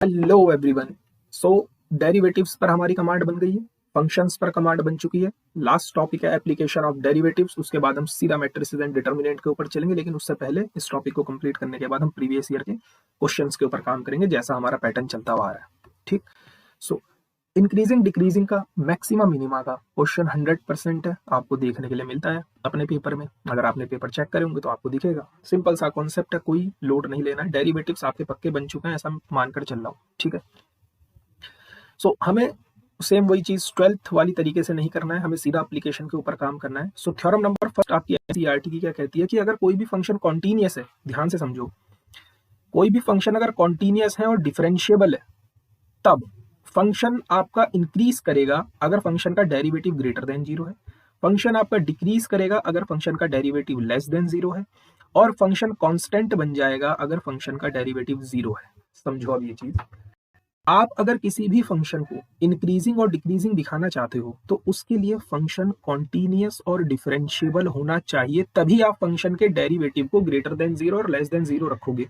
Hello everyone. सो derivatives पर हमारी command बन गई है, फंक्शंस पर कमांड बन चुकी है। लास्ट टॉपिक है एप्लीकेशन ऑफ डेरिवेटिव्स। उसके बाद हम सीधा मैट्रिसेस एंड डिटर्मिनेंट के ऊपर चलेंगे, लेकिन उससे पहले इस टॉपिक को कंप्लीट करने के बाद हम प्रीवियस ईयर के क्वेश्चंस के ऊपर काम करेंगे, जैसा हमारा पैटर्न चलता हुआ आ रहा है। ठीक। सो इंक्रीजिंग डिक्रीजिंग का मैक्सिमम मिनिमा का क्वेश्चन 100% है, आपको देखने के लिए मिलता है अपने पेपर में। अगर आपने पेपर चेक करे होंगे तो आपको दिखेगा। सिंपल सा कॉन्सेप्ट है, कोई लोड नहीं लेना है। डेरिवेटिव्स आपके पक्के बन चुके हैं, ऐसा मानकर चल रहा हूँ। ठीक है। सो हमें सेम वही चीज 12th वाली तरीके से नहीं करना है, हमें सीधा एप्लीकेशन के ऊपर काम करना है। सो थ्योरम नंबर फर्स्ट आपकी एनसीईआरटी की क्या कहती है कि अगर कोई भी फंक्शन कॉन्टिन्यूअस है, ध्यान से समझो, कोई भी फंक्शन अगर कॉन्टिन्यूअस है और डिफरेंशिएबल है, तब फंक्शन आपका इंक्रीज करेगा अगर फंक्शन का डेरिवेटिव ग्रेटर देन 0 है। फंक्शन आपका डिक्रीज करेगा अगर फंक्शन का डेरिवेटिव लेस देन 0 है। और फंक्शन कांस्टेंट बन जाएगा अगर फंक्शन का डेरिवेटिव 0 है। समझो अब ये चीज, आप अगर किसी भी फंक्शन को इंक्रीजिंग और डिक्रीजिंग दिखाना चाहते हो तो उसके लिए फंक्शन कॉन्टिन्यूअस और डिफरेंशिएबल होना चाहिए, तभी आप फंक्शन के डेरिवेटिव को ग्रेटर देन 0 और लेस देन 0 रखोगे।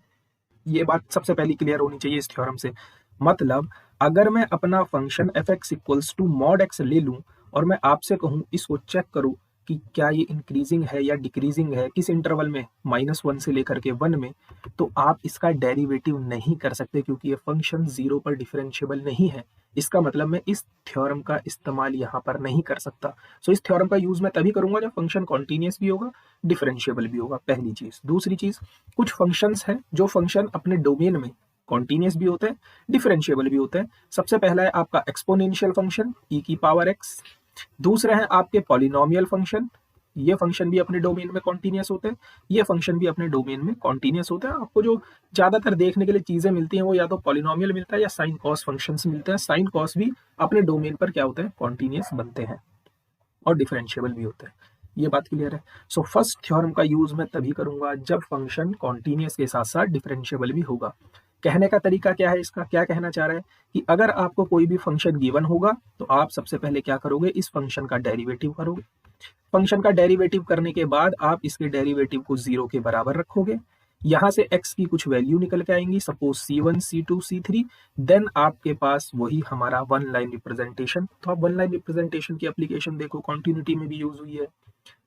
ये बात सबसे पहले क्लियर होनी चाहिए इस थ्योरम से। मतलब अगर मैं अपना function F X equals to mod X ले लूं और मैं आपसे कहूं इसको चेक करो कि क्या ये इंक्रीजिंग है या डिक्रीजिंग है, किस इंटरवल में, -1 से लेकर के 1 में, तो आप इसका डेरिवेटिव नहीं कर सकते, क्योंकि ये फंक्शन 0 पर डिफरेंशिएबल नहीं है। इसका मतलब मैं इस थ्योरम का इस्तेमाल यहाँ पर नहीं कर सकता। सो इस थ्योरम का यूज मैं तभी करूंगा जब फंक्शन कॉन्टिन्यूअस भी होगा, डिफरेंशिएबल भी होगा। पहली चीज। दूसरी चीज, कुछ फंक्शंस हैं जो फंक्शन अपने डोमेन में कॉन्टिन्यूअस भी होते हैं, डिफरेंशिएबल भी होते हैं। सबसे पहला है आपका एक्सपोनेंशियल फंक्शन e की पावर x। दूसरे हैं आपके पॉलिनोमियल फंक्शन, ये फंक्शन भी अपने डोमेन में कॉन्टिन्यूअस होते हैं, ये फंक्शन भी अपने डोमेन में कॉन्टिन्यूअस होते हैं। आपको जो ज्यादातर देखने के लिए चीजें मिलती हैं वो या तो पॉलिनोमियल मिलता है या साइन कॉस फंक्शंस मिलते हैं। साइन कॉस भी अपने डोमेन पर क्या होते हैं, कॉन्टिन्यूअस बनते हैं और डिफरेंशिएबल भी होते हैं। ये बात क्लियर है। सो फर्स्ट थ्योरम का यूज मैं तभी करूंगा जब फंक्शन कॉन्टिन्यूअस के साथ साथ डिफरेंशिएबल भी होगा। कहने का तरीका क्या है, इसका क्या कहना चाह रहा है कि अगर आपको कोई भी फंक्शन गिवन होगा तो आप सबसे पहले क्या करोगे, इस फंक्शन का डेरिवेटिव करोगे। फंक्शन का डेरिवेटिव करने के बाद आप इसके डेरिवेटिव को 0 के बराबर रखोगे। यहां से x की कुछ वैल्यू निकल के आएंगी, suppose c1 c2 c3। Then आपके पास वही हमारा वन लाइन रिप्रेजेंटेशन। तो आप वन लाइन रिप्रेजेंटेशन की एप्लीकेशन देखो, कॉन्टिन्यूटी में भी यूज हुई है,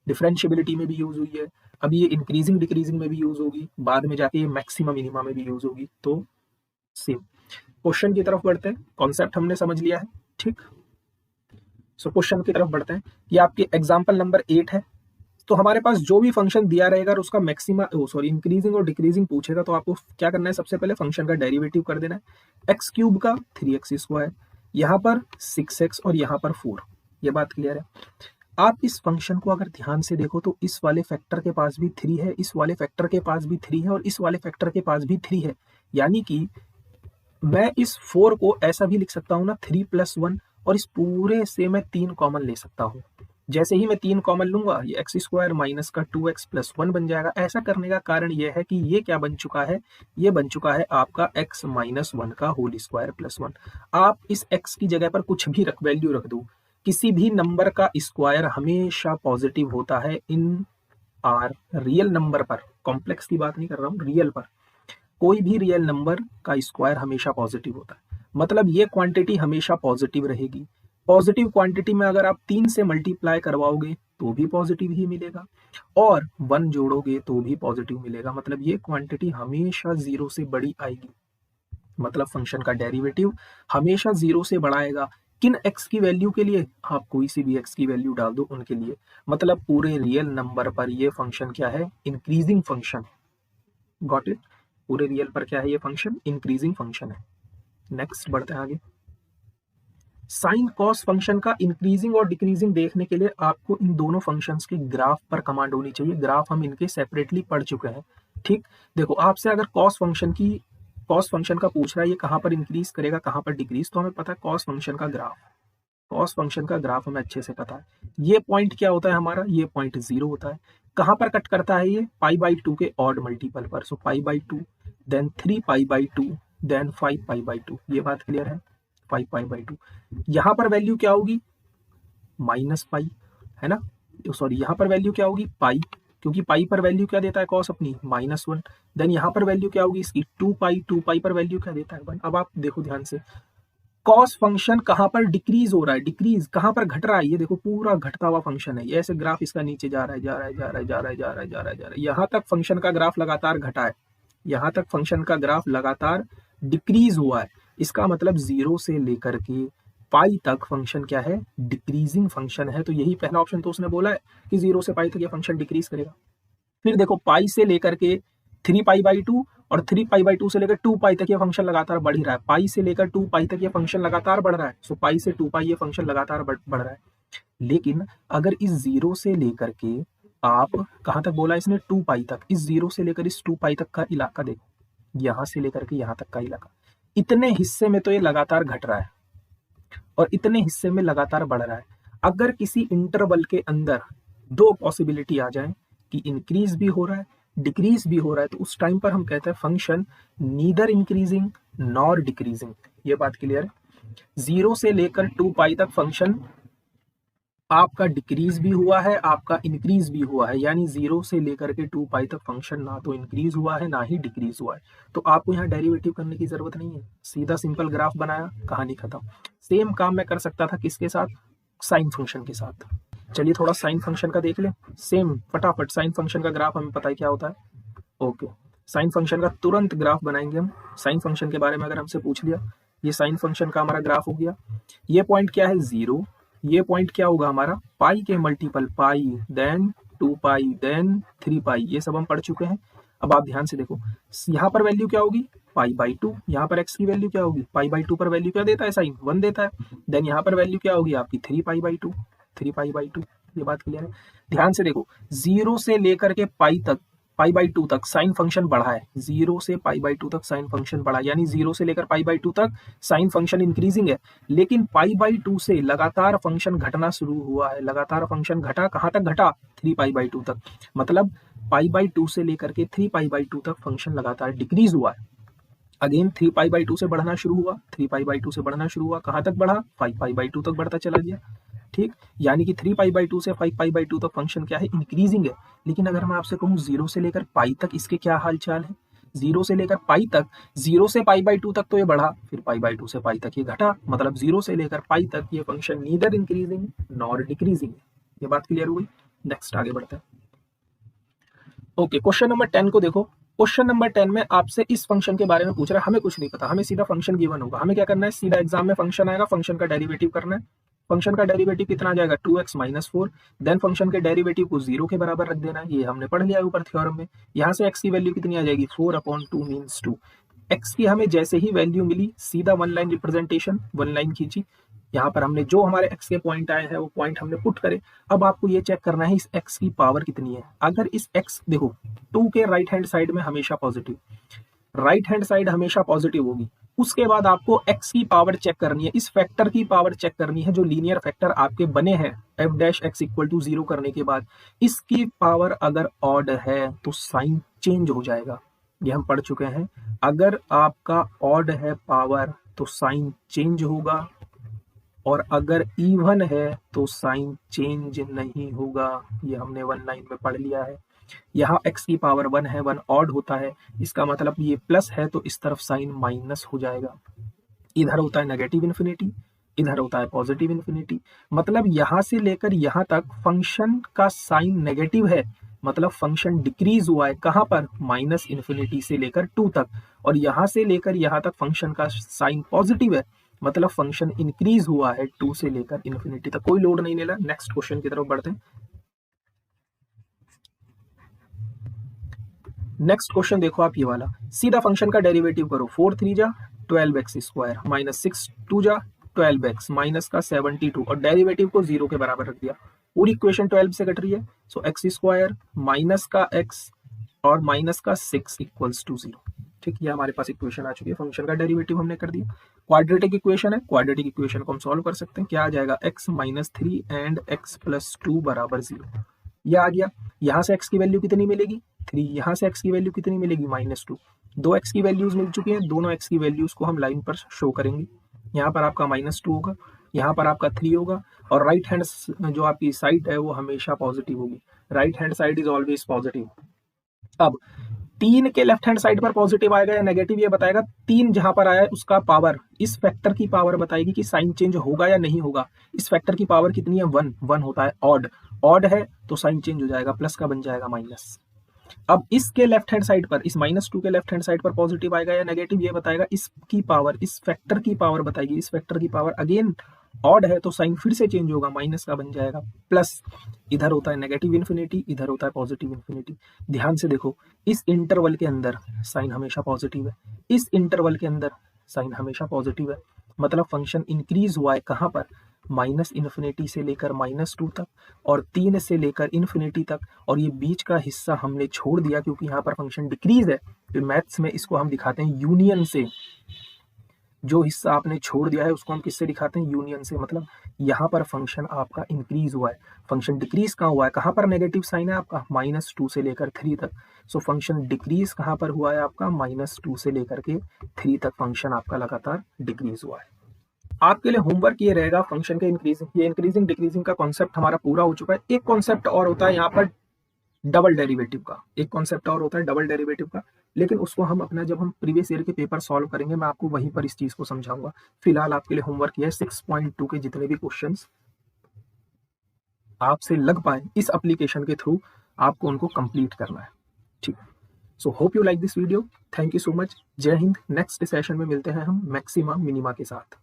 डिफरेंशिएबिलिटी में भी यूज हुई है, अब ये इंक्रीजिंग डिक्रीजिंग में भी यूज होगी, बाद में जाके ये मैक्सिमम मिनिमा में भी यूज होगी। तो सेम क्वेश्चन की तरफ बढ़ते हैं। कॉन्सेप्ट हमने समझ लिया है। ठीक। सो क्वेश्चन की तरफ बढ़ते हैं। ये आपके एग्जाम्पल नंबर 8 है। तो हमारे पास जो भी फंक्शन दिया रहेगा और उसका मैक्सिमा इंक्रीजिंग और डिक्रीजिंग पूछेगा तो आपको क्या करना है, सबसे पहले फंक्शन का डेरिवेटिव कर देना है। एक्स क्यूब का 3x², यहाँ पर 6x और यहाँ पर 4। ये बात क्लियर है। आप इस फंक्शन को अगर ध्यान से देखो तो इस वाले फैक्टर के पास भी 3 है, इस वाले फैक्टर के पास भी 3 है और इस वाले फैक्टर के पास भी 3 है। यानी कि मैं इस 4 को ऐसा भी लिख सकता हूँ ना, 3 + 1, और इस पूरे से मैं 3 कॉमन ले सकता हूँ। जैसे ही मैं 3 कॉमन लूंगा, ये x² माइनस का 2x + 1 बन जाएगा। ऐसा करने का कारण यह है कि ये क्या बन चुका है, ये बन चुका है आपका x - 1 का होल स्क्वायर + 1। आप इस x की जगह पर कुछ भी वैल्यू रख दो, किसी भी नंबर का स्क्वायर हमेशा पॉजिटिव होता है इन आर रियल नंबर पर। कॉम्प्लेक्स की बात नहीं कर रहा हूँ, रियल पर। कोई भी रियल नंबर का स्क्वायर हमेशा पॉजिटिव होता है, मतलब ये क्वांटिटी हमेशा पॉजिटिव रहेगी। पॉजिटिव क्वांटिटी में अगर आप 3 से मल्टीप्लाई करवाओगे तो भी पॉजिटिव ही मिलेगा, और 1 जोड़ोगे तो भी पॉजिटिव मिलेगा। मतलब ये क्वांटिटी हमेशा 0 से बड़ी आएगी। मतलब फंक्शन का डेरिवेटिव हमेशा 0 से बड़ा आएगा। किन x की वैल्यू के लिए, आप कोई सी भी x की वैल्यू डाल दो उनके लिए। मतलब पूरे रियल नंबर पर ये फंक्शन क्या है, इंक्रीजिंग फंक्शन। Got it. पूरे रियल पर क्या है ये फंक्शन, इंक्रीजिंग फंक्शन है। नेक्स्ट बढ़ते हैं आगे। साइन कॉस फंक्शन का इंक्रीजिंग और डिक्रीजिंग देखने के लिए आपको इन दोनों फंक्शंस के ग्राफ पर कमांड होनी चाहिए। ग्राफ हम इनके सेपरेटली पढ़ चुके हैं। ठीक। देखो, आपसे अगर कॉस फंक्शन का पूछ रहा है, ये कहां पर इंक्रीज करेगा कहां पर डिक्रीज, तो हमें पता है कॉस फंक्शन का ग्राफ हमें अच्छे से पता है। ये पॉइंट क्या होता है हमारा, ये पॉइंट 0 होता है। कहां पर कट करता है ये, π/2 के ऑड मल्टीपल पर। सो π/2, देन 3π/2, देन 5π/2। ये बात क्लियर है, 5π/2। यहाँ पर वैल्यू क्या होगी, -π, है ना। सॉरी, यहाँ पर वैल्यू क्या होगी, पाई। क्योंकि पाई पर वैल्यू क्या देता है कॉस अपनी -1। देन यहाँ पर वैल्यू क्या होगी इसकी 2 पाई पर वैल्यू क्या देता है 1। अब आप देखो ध्यान से, कॉस फंक्शन कहाँ पर डिक्रीज हो रहा है, डिक्रीज कहाँ पर घट रहा है, ये देखो पूरा घटता हुआ फंक्शन है, ये ऐसे ग्राफ इसका नीचे जा रहा है जा रहा है जा रहा है जा रहा है जा रहा है जा रहा है जा रहा है, यहाँ तक फंक्शन का ग्राफ लगातार घटा है, यहाँ तक फंक्शन का ग्राफ लगातार डिक्रीज हुआ है। इसका मतलब 0 से लेकर के पाई तक फंक्शन क्या है, डिक्रीजिंग फंक्शन है। तो यही पहला ऑप्शन तो उसने बोला है कि 0 से पाई तक ये फंक्शन डिक्रीज करेगा। फिर देखो पाई से लेकर के 3π/2 और 3π/2 से लेकर 2π तक ये फंक्शन लगातार बढ़ ही रहा है। पाई से लेकर 2π तक ये फंक्शन लगातार बढ़ रहा है। सो पाई से 2π ये फंक्शन लगातार बढ़ रहा है। लेकिन अगर इस 0 से लेकर के आप कहाँ तक बोला इसने 2π तक, इस 0 से लेकर इस 2π तक का इलाका देखो, यहाँ से लेकर के यहाँ तक का इलाका, इतने हिस्से में तो ये लगातार घट रहा है और इतने हिस्से में लगातार बढ़ रहा है। अगर किसी इंटरवल के अंदर दो पॉसिबिलिटी आ जाए कि इंक्रीज भी हो रहा है डिक्रीज भी हो रहा है, तो उस टाइम पर हम कहते हैं function neither increasing nor decreasing. ये बात क्लियर है। 0 से लेकर 2π तक फंक्शन आपका डिक्रीज भी हुआ है, आपका इंक्रीज भी हुआ है, यानी 0 से लेकर के 2π तक फंक्शन ना तो इंक्रीज हुआ है ना ही डिक्रीज हुआ है। तो आपको यहाँ डेरिवेटिव करने की जरूरत नहीं है, सीधा सिंपल ग्राफ बनाया, कहानी खत्म। सेम काम मैं कर सकता था किसके साथ, साइन फंक्शन के साथ। चलिए थोड़ा साइन फंक्शन का देख लें, सेम फटाफट। साइन फंक्शन का ग्राफ हमें पता है क्या होता है। ओके, साइन फंक्शन का तुरंत ग्राफ बनाएंगे हम। साइन फंक्शन के बारे में अगर हमसे पूछ लिया, ये साइन फंक्शन का हमारा ग्राफ हो गया। ये पॉइंट क्या है 0, ये पॉइंट क्या होगा हमारा पाई के मल्टीपल पाई, देन 2π, देन 3π, ये सब हम पढ़ चुके हैं। अब आप ध्यान से देखो, यहाँ पर वैल्यू क्या होगी π/2, यहाँ पर x की वैल्यू क्या होगी π/2 पर वैल्यू क्या देता है साइन 1 देता है। देन यहाँ पर वैल्यू क्या होगी आपकी 3π/2, 3π/2। ये बात क्लियर है। ध्यान से देखो, 0 से लेकर के पाई तक, π/2 तक साइन फंक्शन बढ़ा है, 0 से π/2 तक साइन फंक्शन बढ़ा, यानी 0 से लेकर π/2 तक साइन फंक्शन इंक्रीजिंग है। लेकिन π/2 से लगातार फंक्शन घटना शुरू हुआ है, लगातार फंक्शन घटा, कहाँ तक घटा 3π/2 तक। मतलब π/2 से लेकर के 3π/2 तक फंक्शन लगातार डिक्रीज हुआ है। अगेन 3π/2 से बढ़ना शुरू हुआ, 3π/2 से बढ़ना शुरू हुआ, कहाँ तक बढ़ा 5π/2 तक बढ़ता चला गया। ठीक, यानी कि 3π/2 से 5π/2 तक फंक्शन क्या है, इंक्रीजिंग है। लेकिन अगर मैं आपसे कहूँ 0 से लेकर पाई तक इसके क्या हाल चाल है, 0 से लेकर पाई तक, 0 से π/2 तक तो ये बढ़ा, फिर π/2 से पाई तक ये घटा, मतलब 0 से लेकर पाई तक ये function neither increasing nor decreasing है। ये बात क्लियर हुई। नेक्स्ट आगे बढ़ते हैं। ओके, क्वेश्चन नंबर 10 को देखो। क्वेश्चन नंबर 10 में आपसे इस फंक्शन के बारे में पूछ रहा है, हमें कुछ नहीं पता, हमें सीधा फंक्शन गिवन होगा। हमें क्या करना है, सीधा एग्जाम में फंक्शन आएगा, फंक्शन का डेरिवेटिव करना है। फंक्शन का डेरिवेटिव कितना आ जाएगा 2x - 4। देन फंक्शन के डेरिवेटिव को 0 के बराबर रख देना है, ये हमने पढ़ लिया है ऊपर थ्योरम में। यहाँ से x की वैल्यू कितनी आ जाएगी 4/2 मीन्स 2। x की हमें जैसे ही वैल्यू मिली, सीधा one line representation, one line खींची, यहाँ पर हमने जो हमारे x के पॉइंट आए हैं वो पॉइंट हमने पुट करे। अब आपको ये चेक करना है इस x की पावर कितनी है। अगर इस x देखो 2 के राइट हैंड साइड में हमेशा पॉजिटिव, राइट हैंड साइड हमेशा पॉजिटिव होगी। उसके बाद आपको x की पावर चेक करनी है, इस फैक्टर की पावर चेक करनी है जो लीनियर फैक्टर आपके बने हैं f' = 0 करने के बाद। इसकी पावर अगर ऑड है तो साइन चेंज हो जाएगा, ये हम पढ़ चुके हैं। अगर आपका ऑड है पावर तो साइन चेंज होगा, और अगर इवन है तो साइन चेंज नहीं होगा, ये हमने वन लाइन में पढ़ लिया है। यहाँ x की पावर 1 है, 1 ऑड होता है, इसका मतलब ये प्लस है तो इस तरफ साइन माइनस हो जाएगा। इधर होता है नेगेटिव इन्फिनिटी, इधर होता है पॉजिटिव इन्फिनिटी। मतलब यहाँ से लेकर यहाँ तक फंक्शन का साइन नेगेटिव है, मतलब फंक्शन डिक्रीज हुआ है। कहाँ पर -∞ से लेकर 2 तक, और यहाँ से लेकर यहाँ तक फंक्शन का साइन पॉजिटिव है, मतलब फंक्शन इंक्रीज हुआ है 2 से लेकर इन्फिनिटी तक। कोई लोड नहीं लेना। नेक्स्ट क्वेश्चन की तरफ बढ़ते हैं। नेक्स्ट क्वेश्चन देखो आप, ये वाला सीधा फंक्शन का डेरिवेटिव करो। 4 3 जा 12x² -6 2 जा 12x माइनस का 72, और डेरिवेटिव को 0 के बराबर रख दिया। पूरी इक्वेशन 12 से कट रही है, सो x² माइनस का x और माइनस का 6 = 0। ठीक, ये हमारे पास इक्वेशन आ चुकी है। फंक्शन का डेरिवेटिव हमने कर दिया। क्वाड्रेटिक इक्वेशन है, क्वाड्रेटिक इक्वेशन को हम सॉल्व कर सकते हैं। क्या आ जाएगा x - 3 एंड x + 2 = 0। यह आ गया। यहाँ से x की वैल्यू कितनी मिलेगी 3, यहाँ से x की वैल्यू कितनी मिलेगी -2। दो x की वैल्यूज मिल चुकी हैं, दोनों x की वैल्यूज को हम लाइन पर शो करेंगे। यहाँ पर आपका -2 होगा, यहाँ पर आपका 3 होगा, और राइट हैंड जो आपकी साइड है वो हमेशा पॉजिटिव होगी। Right hand side is always positive. अब 3 के लेफ्ट हैंड साइड पर पॉजिटिव आएगा या नेगेटिव ये बताएगा। 3 जहां पर आया है उसका पावर, इस फैक्टर की पावर बताएगी कि साइन चेंज होगा या नहीं होगा। इस फैक्टर की पावर कितनी है, 1 1 होता है। ऑड है तो साइन चेंज हो जाएगा, प्लस का बन जाएगा माइनस। अब इसके लेफ्ट हैंड साइड पर, इस -2 के लेफ्ट हैंड साइड पर पॉजिटिव आएगा या नेगेटिव ये बताएगा। इसकी पावर, इस फैक्टर की पावर बताएगी। इस फैक्टर की पावर अगेन ऑड है तो साइन फिर से चेंज होगा, माइनस का बन जाएगा, प्लस इधर होता है नेगेटिव इन्फिनिटी, इधर होता है पॉजिटिव इन्फिनिटी। ध्यान से देखो, इस इंटरवल के अंदर साइन हमेशा पॉजिटिव है, इस इंटरवल के अंदर साइन हमेशा पॉजिटिव है। मतलब फंक्शन इंक्रीज हुआ है कहाँ पर, -इन्फिनिटी से लेकर -2 तक और 3 से लेकर इन्फिनिटी तक, और ये बीच का हिस्सा हमने छोड़ दिया क्योंकि यहाँ पर फंक्शन डिक्रीज है। तो मैथ्स में इसको हम दिखाते हैं यूनियन से। जो हिस्सा आपने छोड़ दिया है उसको हम किससे दिखाते हैं, यूनियन से। मतलब यहाँ पर फंक्शन आपका इंक्रीज हुआ है, फंक्शन डिक्रीज कहाँ हुआ है, कहाँ पर नेगेटिव साइन है आपका, -2 से लेकर 3 तक। सो फंक्शन डिक्रीज कहाँ पर हुआ है आपका, -2 से लेकर के 3 तक फंक्शन आपका लगातार डिक्रीज हुआ है। आपके लिए होमवर्क ये रहेगा फंक्शन के इंक्रीजिंग, ये इंक्रीजिंग डिक्रीजिंग का कॉन्सेप्ट हमारा पूरा हो चुका है। एक कॉन्सेप्ट और होता है यहाँ पर डबल डेरिवेटिव का, एक कॉन्सेप्ट और होता है डबल डेरिवेटिव का, लेकिन उसको हम अपना जब हम प्रीवियस ईयर के पेपर सॉल्व करेंगे मैं आपको वहीं पर इस चीज को समझाऊंगा। फिलहाल आपके लिए होमवर्क ये है 6.2 के जितने भी क्वेश्चंस आपसे लग पाए इस एप्लीकेशन के थ्रू आपको उनको कंप्लीट करना है, ठीक है। So hope you like this video, thank you so much, जय हिंद। नेक्स्ट सेशन में मिलते हैं हम मैक्सिमा मिनिमा के साथ।